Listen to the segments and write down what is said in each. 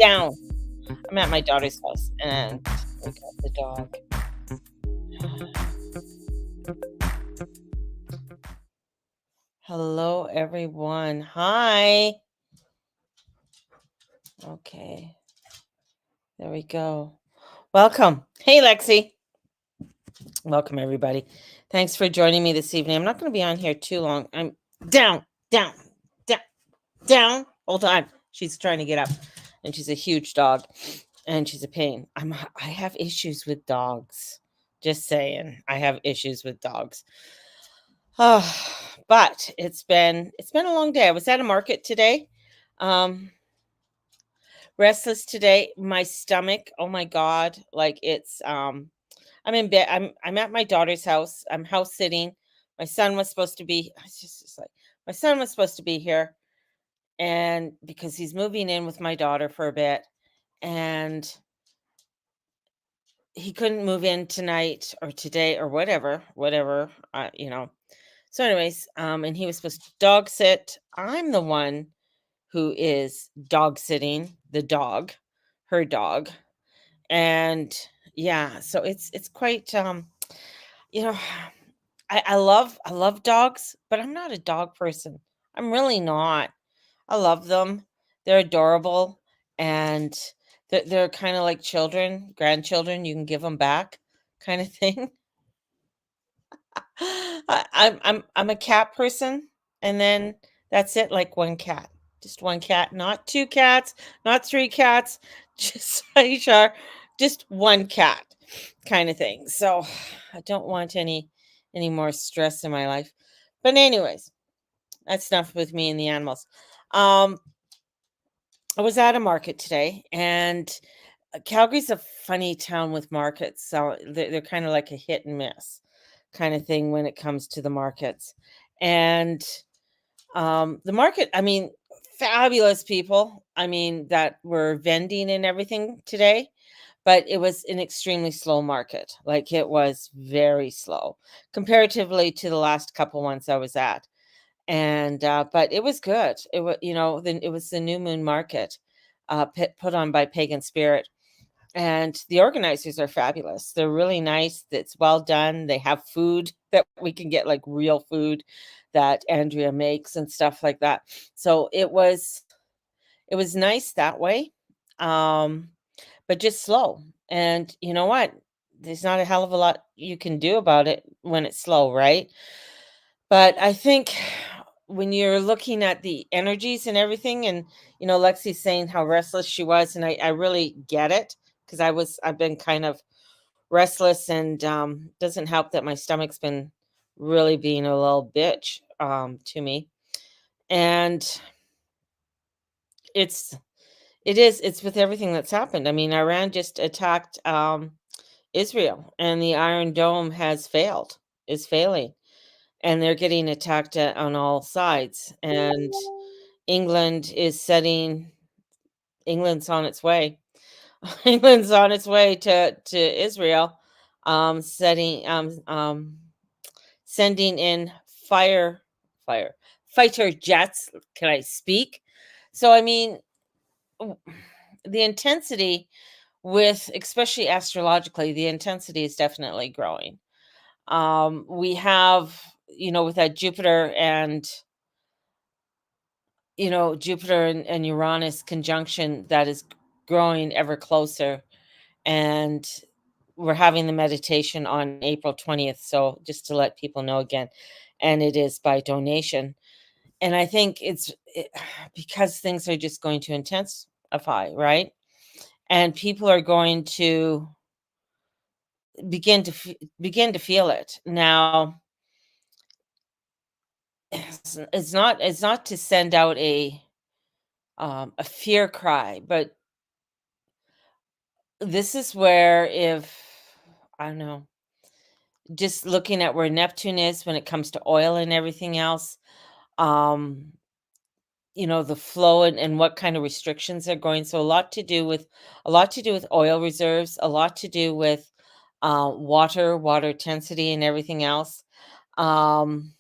down. I'm at my daughter's house and we got the dog. Hello, everyone. Hi. Okay, there we go. Welcome. Hey, Lexi. Welcome, everybody. Thanks for joining me this evening. I'm not going to be on here too long. I'm down, down, down, down. Hold on. She's trying to get up, and she's a huge dog, and she's a pain. I have issues with dogs. Just saying, I have issues with dogs. Oh, but it's been a long day. I was at a market today. Um, restless today. My stomach, oh my god, like I'm in bed. I'm at my daughter's house. I'm house sitting. My son was supposed to be it's just like my son was supposed to be here, and because he's moving in with my daughter for a bit, and he couldn't move in tonight or today or whatever, So anyways, and he was supposed to dog sit. I'm the one who is dog sitting the dog, her dog. And yeah, so it's quite you know, I love dogs, but I'm not a dog person. I'm really not. I love them. They're adorable and they're kind of like children, grandchildren. You can give them back, kind of thing. I'm a cat person, and then that's it. Like one cat, just one cat, not two cats, not three cats, just Aisha, just one cat, kind of thing. So I don't want any more stress in my life. But anyways, that's enough with me and the animals. Um, I was at a market today, and Calgary's a funny town with markets. So they're kind of like a hit and miss kind of thing when it comes to the markets. And the market, I mean, fabulous people. I mean, that were vending and everything today, but it was an extremely slow market. Like it was very slow comparatively to the last couple ones I was at. And but it was good. It was, then it was the New Moon Market, put on by Pagan Spirit, and the organizers are fabulous. They're really nice. It's well done. They have food that we can get, like real food that Andrea makes and stuff like that. So it was nice that way. Um, but just slow. And you know what? There's not a hell of a lot you can do about it when it's slow, right? But I think when you're looking at the energies and everything, and Lexi's saying how restless she was, and I really get it because I've been kind of restless, and doesn't help that my stomach's been really being a little bitch to me. And it's it's with everything that's happened. I mean, Iran just attacked Israel, and the Iron Dome has failed, is failing, and they're getting attacked on all sides. And England is setting England's on its way. England's on its way to Israel, setting sending in fire fire fighter jets. Can I speak? So I mean, w- the intensity, with especially astrologically, the intensity is definitely growing. We have, with that Jupiter and Jupiter and Uranus conjunction that is growing ever closer. And we're having the meditation on April 20th. So just to let people know again, and it is by donation. And I think because things are just going to intensify, right? And people are going to begin to feel it. Now, it's not to send out a fear cry, but this is where, if I don't know, just looking at where Neptune is when it comes to oil and everything else, um, the flow, and what kind of restrictions are going. So a lot to do with oil reserves, a lot to do with water intensity and everything else. Um,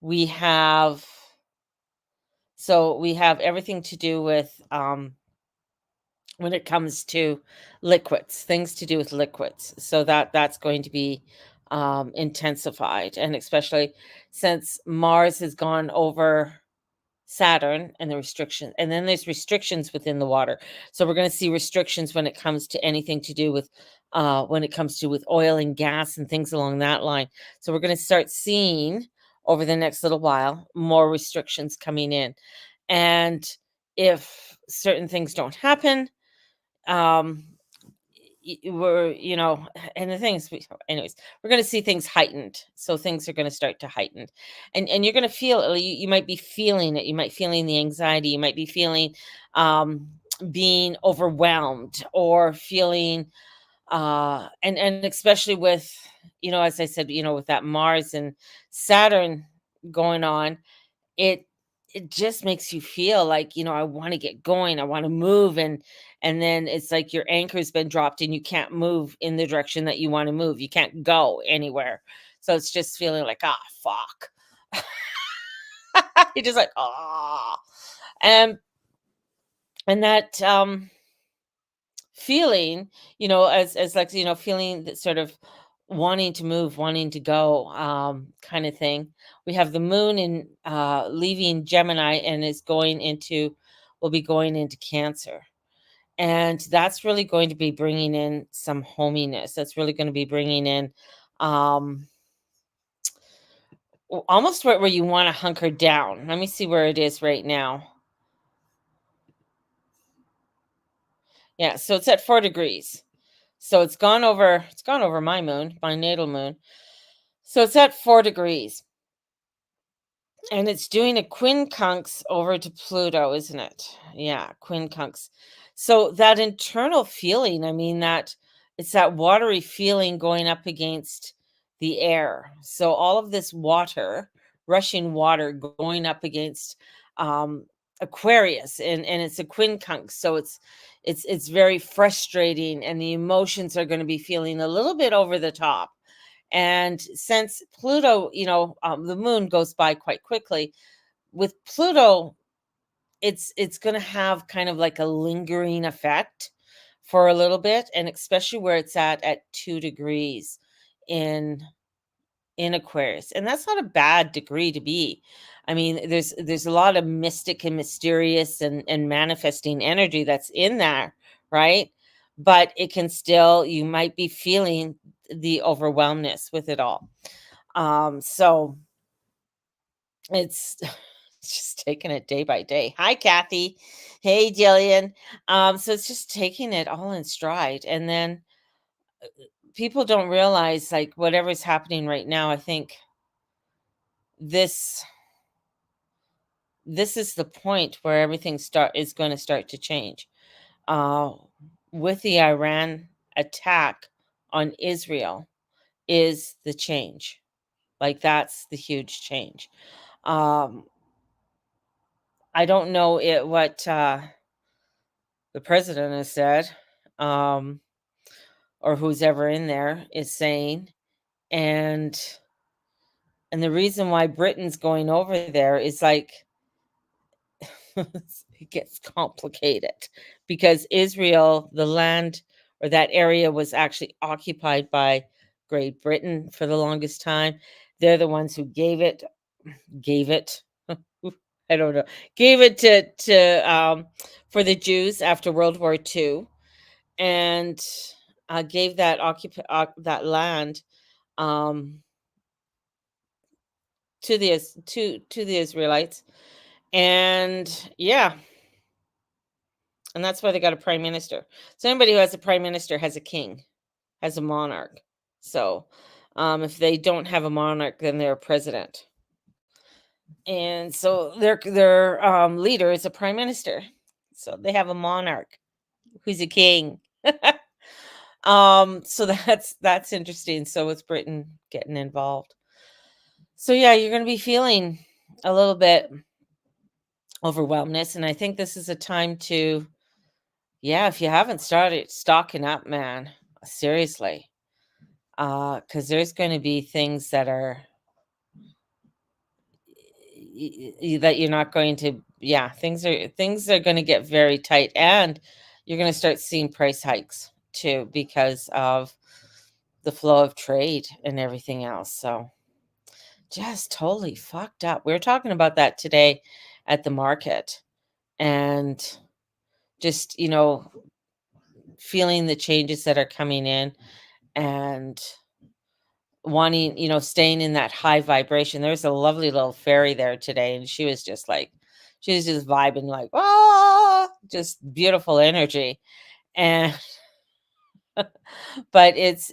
we have everything to do with when it comes to liquids, things to do with liquids. So that's going to be intensified, and especially since Mars has gone over Saturn and the restriction, and then there's restrictions within the water. So we're going to see restrictions when it comes to anything to do with when it comes to with oil and gas and things along that line. So we're going to start seeing over the next little while more restrictions coming in. And if certain things don't happen, um we're and the thing is anyways, we're going to see things heightened, so things are going to start to heighten, and you're going to feel it. You might be feeling it, you might feeling the anxiety, you might be feeling um being overwhelmed, or feeling and especially with, as I said, with that Mars and Saturn going on, it it just makes you feel like, I wanna get going, I wanna move, and then it's like your anchor's been dropped and you can't move in the direction that you wanna move. You can't go anywhere. So it's just feeling like, "Ah, fuck." You're just like, "Ah." And and that, feeling, as like, feeling that sort of wanting to move, wanting to go, kind of thing. We have the moon in leaving Gemini and is going into will be going into Cancer. And that's really going to be bringing in some hominess. That's really going to be bringing in um almost where you want to hunker down. Let me see where it is right now. Yeah, so it's at 4 degrees. So it's gone over my moon, my natal moon. So it's at 4 degrees, and it's doing a quincunx over to Pluto, isn't it? Yeah, quincunx. So that internal feeling, I mean, that it's that watery feeling going up against the air. So all of this water, rushing water going up against um Aquarius, and it's a quincunx. So it's very frustrating, and the emotions are going to be feeling a little bit over the top. And since Pluto, the moon goes by quite quickly, with Pluto, it's going to have kind of like a lingering effect for a little bit, and especially where it's at 2 degrees in Aquarius. And that's not a bad degree to be. I mean, there's a lot of mystic and mysterious and manifesting energy that's in there, right? But it can still, you might be feeling the overwhelmness with it all. So it's it's just taking it day by day. Hi, Kathy. Hey, Jillian. So it's just taking it all in stride. And then people don't realize, like, whatever's happening right now, I think this this is the point where everything start is going to start to change. Uh with the Iran attack on Israel is the change. Like, that's the huge change. Um I don't know what the president has said, um, or who's ever in there is saying, and the reason why Britain's going over there is like it gets complicated, because Israel, the land or that area, was actually occupied by Great Britain for the longest time. They're the ones who gave it. I don't know. Gave it to for the Jews after World War II, and gave that land um, to the Israelites, and yeah, and that's why they got a prime minister. So anybody who has a prime minister has a king, has a monarch. So if they don't have a monarch, then they're a president, and so their leader is a prime minister. So they have a monarch who's a king. So that's interesting. So with Britain getting involved. So yeah, you're gonna be feeling a little bit overwhelmedness. And I think this is a time to, yeah, if you haven't started stocking up, man, seriously. Because there's gonna be things that are that you're not going to, yeah, things are gonna get very tight, and you're going to start seeing price hikes too because of the flow of trade and everything else. So just totally fucked up. We were talking about that today at the market and just, feeling the changes that are coming in and wanting, staying in that high vibration. There's a lovely little fairy there today, and she was just vibing like, just beautiful energy. And but it's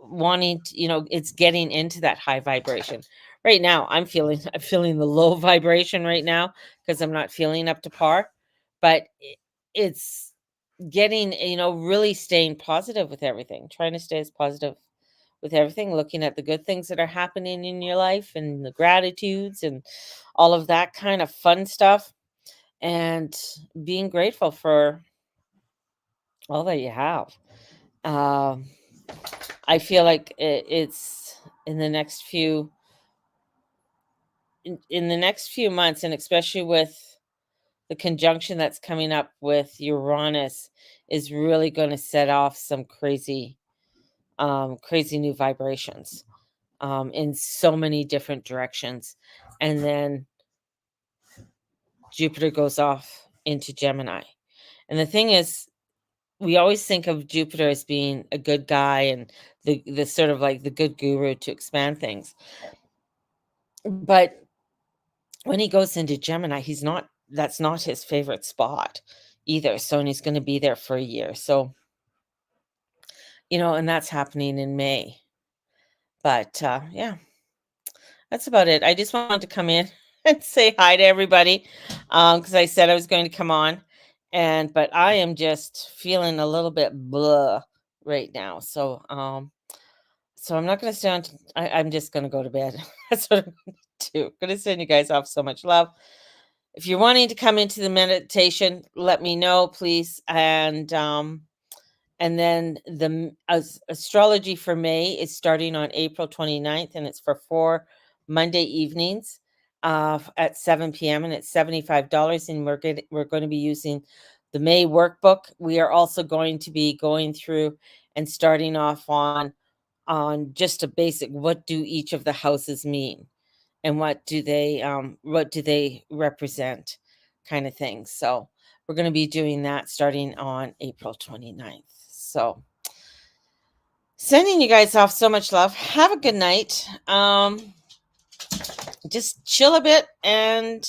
wanting to, it's getting into that high vibration. Right now, I'm feeling the low vibration right now because I'm not feeling up to par. But it's getting, really staying positive with everything, trying to stay as positive with everything, looking at the good things that are happening in your life and the gratitudes and all of that kind of fun stuff, and being grateful for all that you have. Um, I feel like it's in the next few in the next few months, and especially with the conjunction that's coming up with Uranus, is really going to set off some crazy new vibrations in so many different directions. And then Jupiter goes off into Gemini. And the thing is, we always think of Jupiter as being a good guy and the sort of like the good guru to expand things. But when he goes into Gemini, that's not his favorite spot either. So, and he's going to be there for a year. So, and that's happening in May. But yeah, that's about it. I just wanted to come in and say hi to everybody because I said I was going to come on, but I am just feeling a little bit blah right now. So I'm not going to stay on. I'm just going to go to bed. That's what I'm going to do. Going to send you guys off so much love. If you're wanting to come into the meditation, let me know, please. And then astrology for May is starting on April 29th, and it's for 4 Monday evenings at 7 p.m. and it's $75. And we're going to be using the May workbook. We are also going to be going through and starting off on just a basic, what do each of the houses mean, and what do they represent, kind of thing. So we're going to be doing that starting on April 29th. So sending you guys off so much love. Have a good night. Just chill a bit and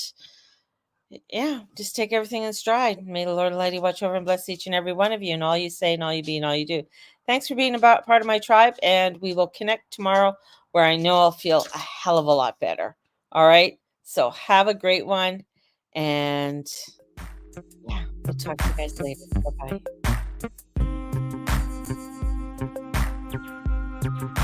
yeah, just take everything in stride. May the Lord Almighty watch over and bless each and every one of you and all you say and all you be and all you do. Thanks for being about part of my tribe, and we will connect tomorrow where I know I'll feel a hell of a lot better. All right. So have a great one. And yeah, we'll talk to you guys later. Bye bye.